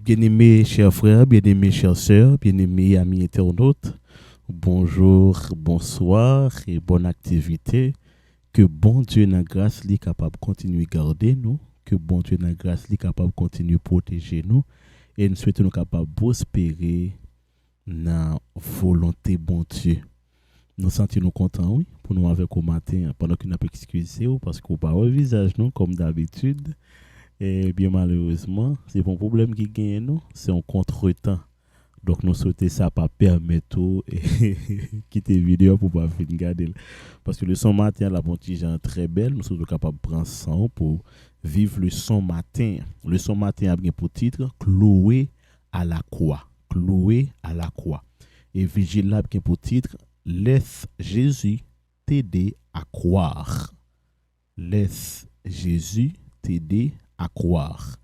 Bien-aimés chers frères, bien-aimés chères sœurs, bien-aimés amis internautes, bonjour, bonsoir et bonne activité. Que bon Dieu n'a grâce li capable de continuer à garder nous, que bon Dieu n'a grâce li capable de continuer à protéger nous et nous souhaitons nous capables de prospérer dans la volonté bon Dieu. Nous sentons nous contents, oui, pour nous avec au matin pendant que nous avons excusé parce qu'on pas au visage nous comme d'habitude. Et bien malheureusement, c'est pas un problème qui gagne nous, c'est un contretemps. Donc nous souhaitons ça pas permettre tout et quitter vidéo pour pas finir regarder. Parce que le son matin la bon petit gens très belle, nous sommes capables de prendre son pour vivre le son matin. Le son matin a bien pour titre cloué à la croix, cloué à la croix. Et vigile là bien pour titre laisse Jésus t'aider à croire. Laisse Jésus t'aider à croire.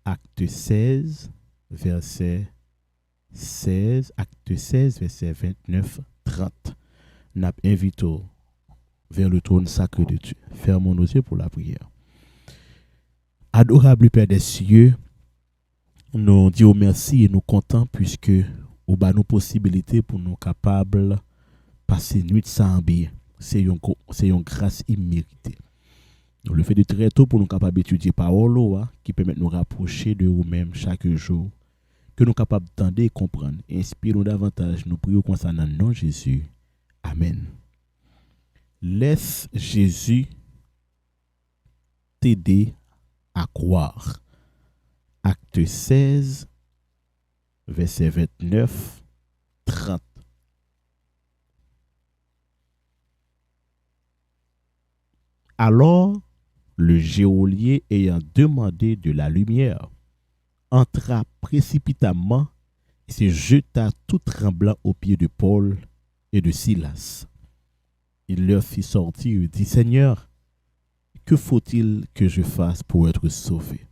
Acte 16, verset 16, acte 16, verset 29, 30. N'a invité vers le trône sacré de Dieu. Fermons nos yeux pour la prière. Adorable Père des cieux, nous disons merci et nous comptons puisque au bas nos possibilités pour nous capables passer nuit sans bien. C'est une grâce imméritée. Le fait de très tôt pour nous capables d'étudier parole qui permet de nous rapprocher de nous-mêmes chaque jour, que nous capables d'entendre et comprendre, inspire-nous davantage, nous prions concernant le nom de Jésus. Amen. Laisse Jésus t'aider à croire. Acte 16, verset 29, 30. Alors, le geôlier ayant demandé de la lumière, entra précipitamment et se jeta tout tremblant aux pieds de Paul et de Silas. Il leur fit sortir et dit, Seigneur, que faut-il que je fasse pour être sauvé?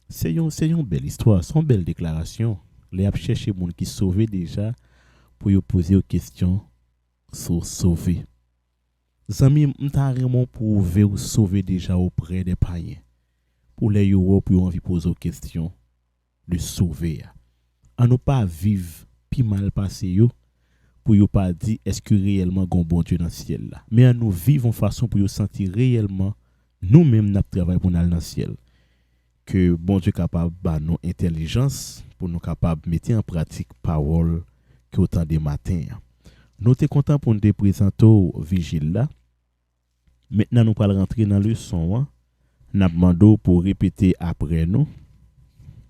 C'est une belle histoire, c'est une belle déclaration. Les a cherché les gens qui sauvé déjà pour y poser aux questions sur sauver. Zami, m'ta vraiment pour vous sauver déjà auprès des païens. Pour les yo pour envie poser aux questions de sauver. On ne pas vivre pi mal passé yo pour yo pas dire est-ce que réellement gon bon Dieu dans le ciel là. Mais à nous vivre en façon pour yo sentir réellement nous-mêmes n'a travail pour aller dans le ciel. Que bon Dieu capable ba nous intelligence pour nous capable mettre en pratique parole que autant des matins. Nous sommes contents pour nous présenter au vigile là. Maintenant nous allons rentrer dans le son. Nous demandons pour répéter après nous.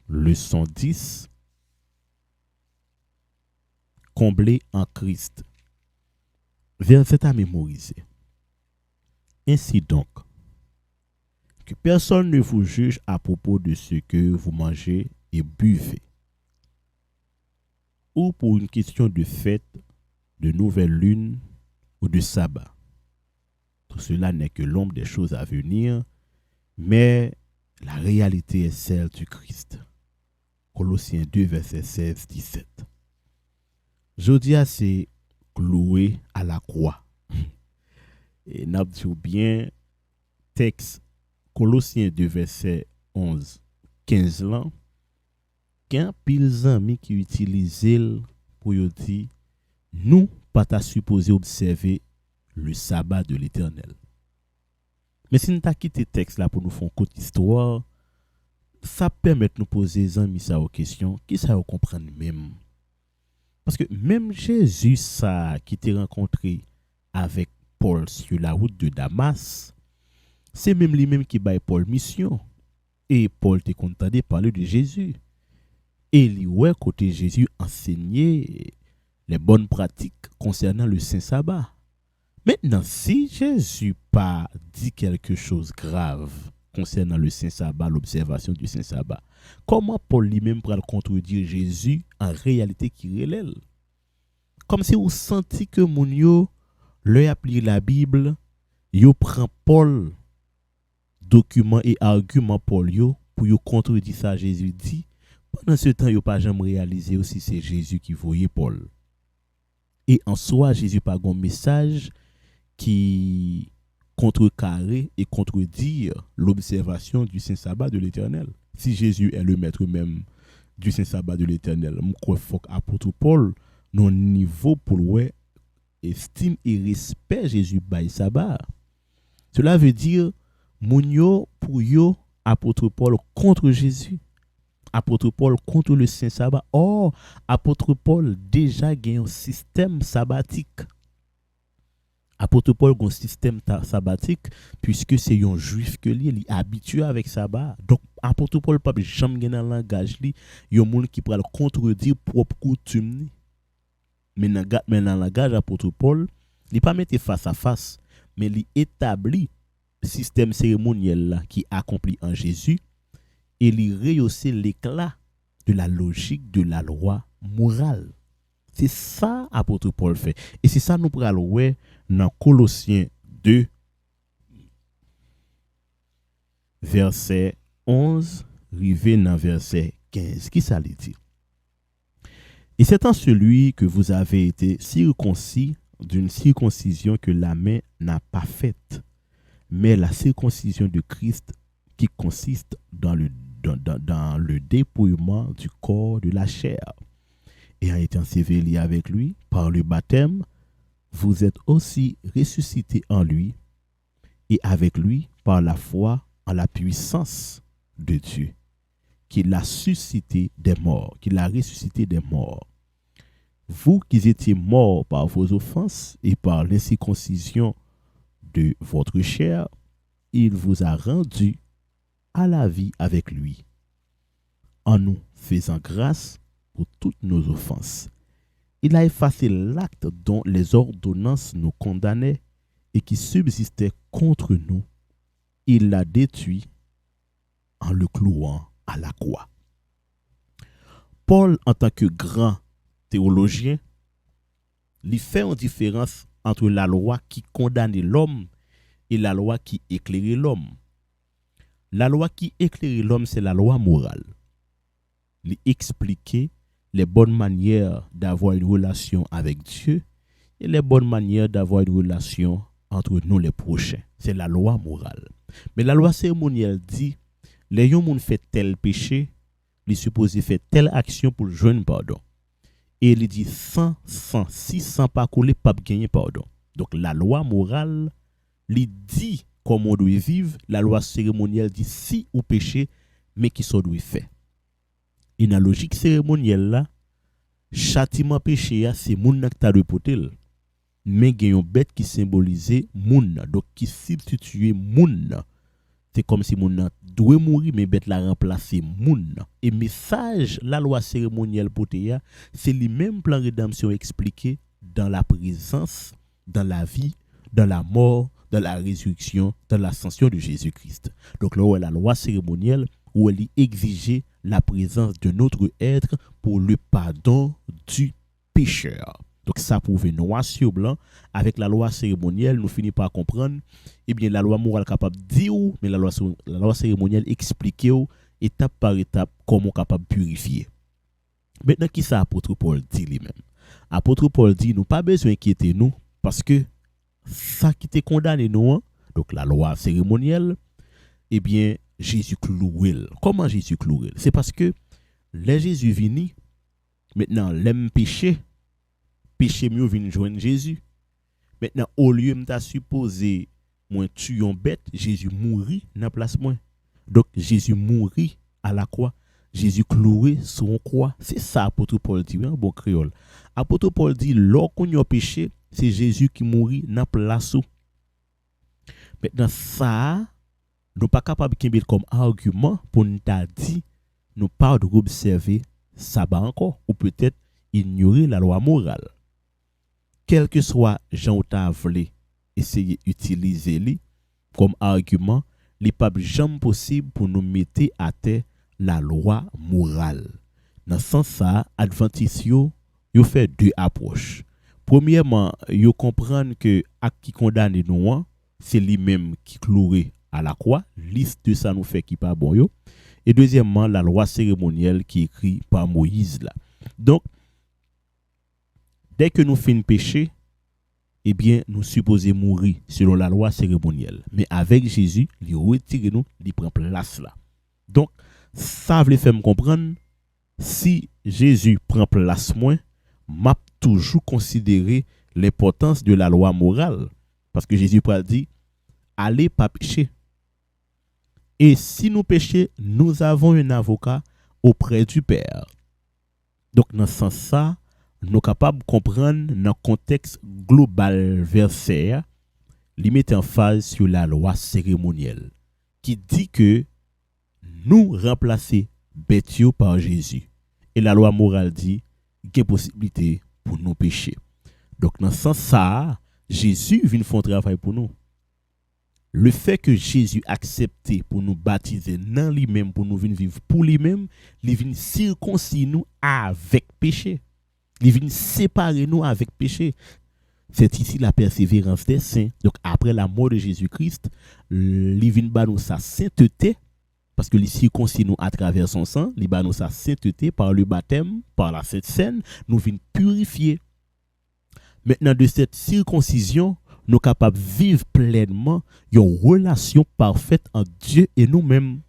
Leçon 10. Comblé en Christ. Verset à mémoriser. Ainsi donc, que personne ne vous juge à propos de ce que vous mangez et buvez, ou pour une question de fête, de nouvelle lune ou de sabbat. Tout cela n'est que l'ombre des choses à venir, mais la réalité est celle du Christ. Colossiens 2, verset 16-17. Jodia, c'est cloué à la croix. Et n'a dit bien, texte Colossiens 2, verset 11, 15 là, qu'un pile amis qui utilisent pour dire, nous pas ta supposé observer le sabbat de l'Éternel. Mais si nous t'a quitté texte là pour nous faire une courte histoire, ça permet de nous poser ça aux questions qui ça vous comprendre même. Parce que même Jésus ça qui t'est rencontré avec Paul sur la route de Damas, c'est même lui-même qui baille Paul mission. Et Paul t'est content de parler de Jésus. Et lui ouais côté Jésus enseigner les bonnes pratiques concernant le Saint Sabbat. Maintenant, si Jésus pas dit quelque chose grave concernant le Saint Sabbat, l'observation du Saint Sabbat, comment Paul lui-même pourra contredire Jésus en réalité qui relève? Comme si vous senti que mon yo, le appli la Bible, yo prend Paul, document et argument Paul yo, pour yo contredire ça Jésus dit, pendant ce temps, yo pas jamais réalisé aussi c'est Jésus qui voyait Paul. Et en soi, Jésus pas un message qui contrecarrer et contredire l'observation du Saint Sabbat de l'Éternel. Si Jésus est le maître même du saint sabbat de l'Éternel. M'krois faut apôtre Paul non niveau pour ouais estime et respect Jésus bail sabbat. Cela veut dire moun yo pour yo apôtre Paul contre Jésus. Apôtre Paul contre le saint sabbat. Or, apôtre Paul déjà gagne un système sabbatique. Apôtre Paul a un système sabbatique puisque c'est un juif que lui est habitué avec sabbat. Donc apôtre Paul pas jamais gagner dans langage li, yon monde qui pral contredire propre coutume. Mais dans langage apôtre Paul, il pas mettre face à face, mais il établit système cérémoniel là qui accompli en Jésus et il rehausse l'éclat de la logique de la loi morale. C'est ça apôtre Paul fait. Et c'est ça nous pral ouais dans Colossiens 2 verset 11 rivé dans verset 15. Qui ça lui dit? Et c'est en celui que vous avez été circoncis d'une circoncision que la main n'a pas faite, mais la circoncision de Christ qui consiste dans le dépouillement du corps de la chair. Et en étant enseveli avec lui par le baptême, vous êtes aussi ressuscités en lui et avec lui par la foi en la puissance de Dieu, qui l'a suscité des morts, qui l'a ressuscité des morts. Vous qui étiez morts par vos offenses et par l'incirconcision de votre chair, il vous a rendu à la vie avec lui, en nous faisant grâce pour toutes nos offenses. Il a effacé l'acte dont les ordonnances nous condamnaient et qui subsistait contre nous. Il l'a détruit en le clouant à la croix. Paul, en tant que grand théologien, il fait une différence entre la loi qui condamnait l'homme et la loi qui éclairait l'homme. La loi qui éclairait l'homme, c'est la loi morale. Il expliquait les bonnes manières d'avoir une relation avec Dieu et les bonnes manières d'avoir une relation entre nous les prochains. C'est la loi morale. Mais la loi cérémonielle dit, les gens fait tel péché, ils supposent faire telle action pour joindre pardon. Et il dit 600 pas coller, pas gagner pardon. Donc la loi morale, il dit comment on doit vivre. La loi cérémonielle dit si ou péché, mais qui sont doit faire. Et dans la logique cérémonielle là, châtiment péché c'est moun qui t'a reporté. Mais il y a une bête qui symbolisait moun, donc qui substituait moun. C'est comme si moun doit mourir, mais bête la remplacer moun. Et message, la loi cérémonielle potéa, c'est le même plan rédemption expliqué dans la présence, dans la vie, dans la mort, dans la résurrection, dans l'ascension de Jésus-Christ. Donc là, la loi cérémonielle, où elle exigeait la présence de notre être pour le pardon du pécheur. Donc ça prouve noir sur blanc. Avec la loi cérémonielle, nous finissons par comprendre, eh bien la loi morale capable de dire, mais la loi cérémonielle explique étape par étape comment capable de purifier. Maintenant, qui ça apôtre Paul dit lui-même? Apôtre Paul dit, nous pas besoin d'inquiéter nous, parce que ça qui te condamné nous, donc la loi cérémonielle, eh bien, Jésus cloué. Comment Jésus cloué? C'est parce que les Jésus vini, maintenant, l'aime péché mieux vient joindre Jésus. Maintenant, au lieu de supposer moi tuer une bête, Jésus mourit dans la place moi. Donc, Jésus mourit à la croix. Jésus cloué sur une croix. C'est ça, apôtre Paul dit, un bon créole. Apôtre Paul dit, lorsqu'on a péché, c'est Jésus qui mourit dans la place. Maintenant, ça, nous pas capable de comme argument pour nous dire, nous pas d'observer sabbat encore, ou peut-être ignorer la loi morale. Quel que soit Jean ou ta voulu essayer d'utiliser lui comme argument, il n'est pas jamais possible pour nous mettre à terre la loi morale. Dans ce sens, ça, Adventistes, yo fait deux approches. Premièrement, yo comprendre que acte qui condamne nous, c'est lui-même qui cloué à la croix. Liste de ça nous fait qui pas bon yo. Et deuxièmement, la loi cérémonielle qui est écrite par Moïse là. Donc, dès que nous faisons péché, eh bien, nous supposons mourir selon la loi cérémonielle. Mais avec Jésus, il retire nous, il prend place là. Donc, ça veut faire me comprendre, si Jésus prend place moins, m'a toujours considéré l'importance de la loi morale. Parce que Jésus a dit, allez pas pécher. Et si nous péchons, nous avons un avocat auprès du Père. Donc, dans ce sens-là, nous sommes capables de comprendre dans le contexte global verset, il met en phase sur la loi cérémonielle, qui dit que nous remplacer bête par Jésus. Et la loi morale dit qu'il y a possibilité pour nous pécher. Donc, dans ce sens-là, Jésus vient faire un travail pour nous. Le fait que Jésus accepte pour nous baptiser dans lui-même, pour nous venir vivre pour lui-même, il vient circoncire nous avec péché. Il vient séparer nous avec péché. C'est ici la persévérance des saints. Donc après la mort de Jésus-Christ, il vient nous sa sainteté, parce que il circoncire nous à travers son sang, il nous sa sainteté par le baptême, par la Sainte Seine, nous vient purifier. Maintenant de cette circoncision, nous sommes capables de vivre pleinement une relation parfaite entre Dieu et nous-mêmes.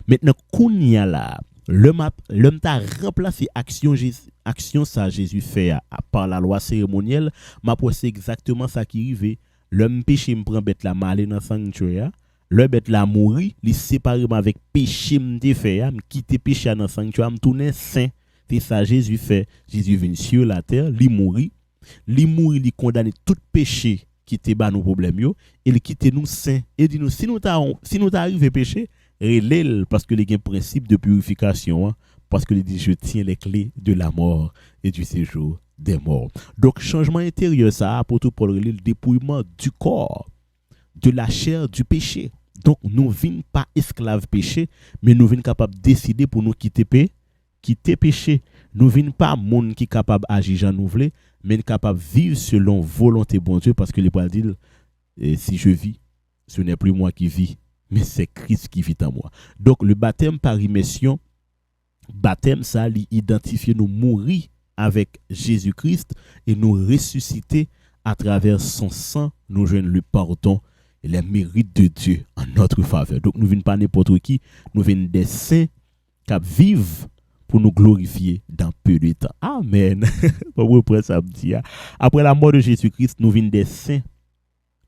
Maintenant, qu'on y a là, l'homme t'a remplacé action ça Jésus fait par la loi cérémonielle, m'a c'est exactement ça qui arrive. L'homme péché me prend bête la malé dans sanctuaire, le bête la mourir, il séparé avec péché me fait, me quitter péché dans sanctuaire, me tourner saint. C'est ça Jésus fait. Jésus vient sur la terre, il mourit, il condamne tout péché qui était bas nos problèmes yo et il quitte nous saints et dit nous si nous t'arrive péché relève parce que les gain principe de purification parce que il dit je tiens les clés de la mort et du séjour des morts. Donc changement intérieur ça pour tout Paul le dépouillement du corps, de la chair du péché. Donc nous vînes pas esclaves péché mais nous vînes capables de décider pour nous quitter péché. Nous vînes pas monde qui capable agir Jean nous voulons mais capable de vivre selon volonté bon Dieu parce que les Paul dit si je vis ce n'est plus moi qui vis mais c'est Christ qui vit en moi. Donc le baptême par immersion, baptême ça identifier nous mourir avec Jésus-Christ et nous ressusciter à travers son sang, nous joignent le pardon et les mérites de Dieu en notre faveur. Donc nous venons pas n'importe qui, nous venons des saints qui vivent pour nous glorifier dans peu de temps. Amen. Après la mort de Jésus-Christ, nous venons des saints,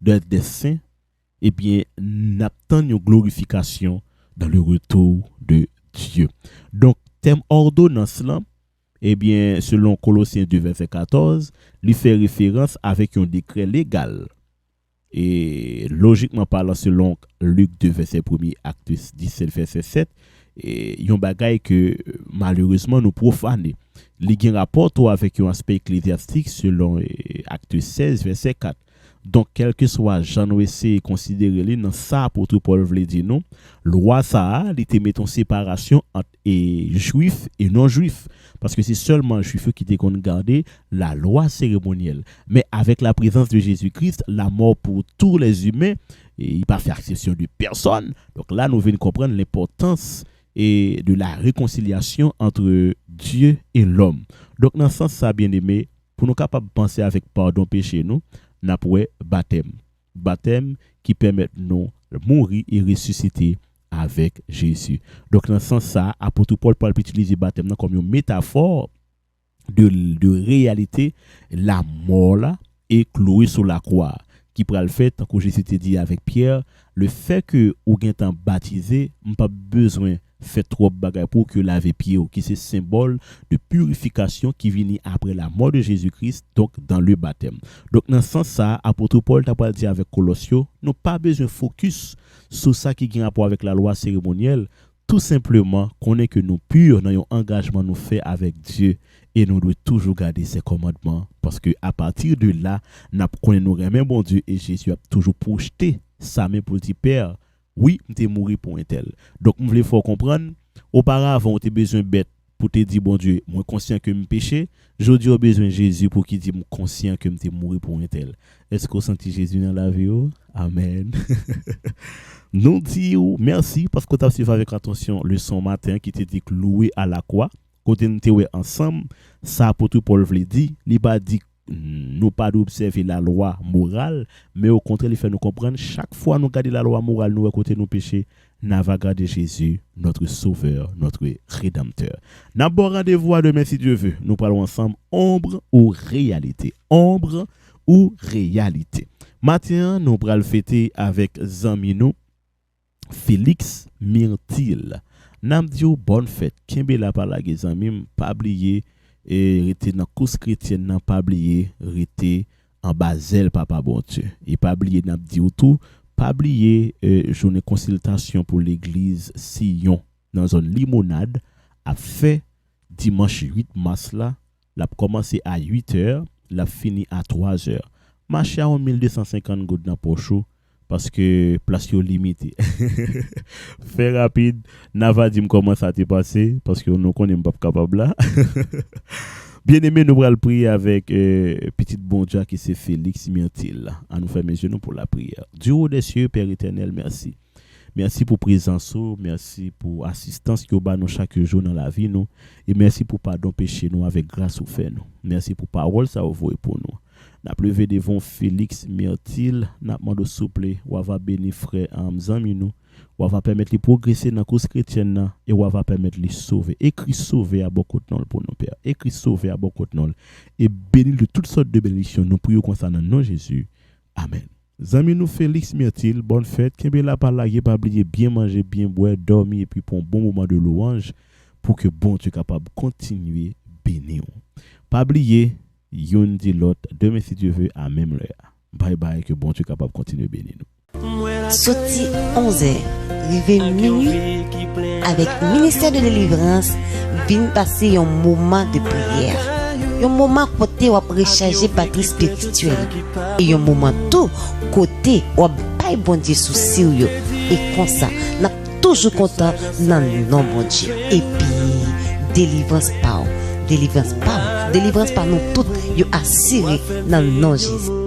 des saints, et bien, nous attendons une glorification dans le retour de Dieu. Donc, thème ordonnance là, eh bien, selon Colossiens 2, verset 14, il fait référence avec un décret légal. Et logiquement parlant, selon Luc 2, verset 1er, acte 17, verset 7, et yon bagay que malheureusement nous profaner. Il y a un rapport avec un aspect ecclésiastique selon acte 16 verset 4. Donc quel que soit Jean Wessé considéré dans ça apôtre Paul veut dire non, loi ça il te met en séparation entre juifs et non juifs parce que c'est seulement juifs qui te qu'on garder la loi cérémonielle. Mais avec la présence de Jésus-Christ, la mort pour tous les humains, et il pas faire exception de personne. Donc là nous venons comprendre l'importance et de la réconciliation entre Dieu et l'homme. Donc dans ce sens ça bien aimé, pour nous capables de penser avec pardon péché nous, n'a pour baptême qui permet nous de mourir et ressusciter avec Jésus. Donc dans ce sens ça, apôtre Paul utilise baptême comme une métaphore de réalité, la mort là est clouée sur la croix qui prend le fait tant que Jésus te dit avec Pierre, le fait que ou gen temps baptisé, pas besoin fait trop bagay pour que laver pied qui c'est symbole de purification qui vient après la mort de Jésus-Christ donc dans le baptême. Donc dans ce sens ça apôtre Paul t'a pas dit avec Colossiens, nous pas besoin focus sur ça qui a rapport avec la loi cérémonielle, tout simplement connaît que nous purs dans un engagement nous fait avec Dieu et nous devons toujours garder ses commandements parce que à partir de là nous connaissons vraiment bon Dieu et Jésus a toujours projeté sa main pour dire Père oui, m'te mourir pour un tel. Donc, m'vle faut comprendre, auparavant, on te besoin bête pour te dire, bon Dieu, moi conscient que me péché, aujourd'hui, on besoin Jésus pour qu'il dise, conscient que m'te mourir pour un tel. Est-ce qu'on sentit Jésus dans la vie? Amen. Nous disons merci parce que tu as suivi avec attention le son matin qui te dit louer à la croix. Quand nous sommes ensemble, ça, pour tout Paul veut dire, il pas dit nous pas d'observer la loi morale, mais au contraire, il fait nous comprendre chaque fois nous garder la loi morale, nous à côté nos péchés, nous va garder Jésus, notre sauveur, notre rédempteur. N'a bon rendez-vous demain si Dieu veut. Nous parlons ensemble ombre ou réalité. Ombre ou réalité. Matin, nous allons fêter avec Zamino Félix Myrtil. Nam dit bonne fête. Kembe la parla ge zanmim, pas oublier et rete dans course chrétienne nan pas oublier rete en Basel papa bon Dieu. Et pas oublier n'a dit tout, pas oublier journée consultation pour l'église Sion dans zone Limonade a fait dimanche 8 mars là, l'a commencé à 8h, l'a fini à 3h. Marché à 1250 gouttes dans pocho parce que place yo limité. Fait rapide, Nava dit comment ça t'est passé parce que nous connaissons pas capable là. Bien aimé, nous allons prier avec petite bon Dieu qui c'est Félix Myrtil. À nous faire mes genoux pour la prière. Dieu des cieux, Père éternel, merci. Merci pour présence, merci pour assistance que vous nous chaque jour dans la vie nous et merci pour pardon péché nous avec grâce ou fait nous. Merci pour parole ça vous pour nous. N'a levé devant Félix Myrtil, n'a demandé souple ou va bénir frère Amzami nous, ou va permettre de progresser dans la cause chrétienne et ou va permettre de sauver. Écrit sauver à beaucoup de nom pour nos pères. Écrit sauver à beaucoup de nom et bénir de toutes sortes de bénédictions. Nous prions concernant nom Jésus. Amen. Zami nous Félix Myrtil, bonne fête. Kembe la parla, pas oublier bien manger, bien boire, dormir et puis pour un bon moment de louange pour que bon Dieu capable de continuer bénir. Pas oublier yon dit l'autre demain si Dieu veut à même l'heure. Bye bye que bon Dieu capable de continuer bénir nous. Sorti 11h, rivé minuit avec ministère de délivrance, vient passer un moment de prière. Un moment côté où recharger batterie spirituelle et un moment tout côté où bail bon Dieu sous sérieux et comme ça n'a toujours content dans le nom bon Dieu et puis délivrance par nous toutes yo assuré dans le nom de Jésus.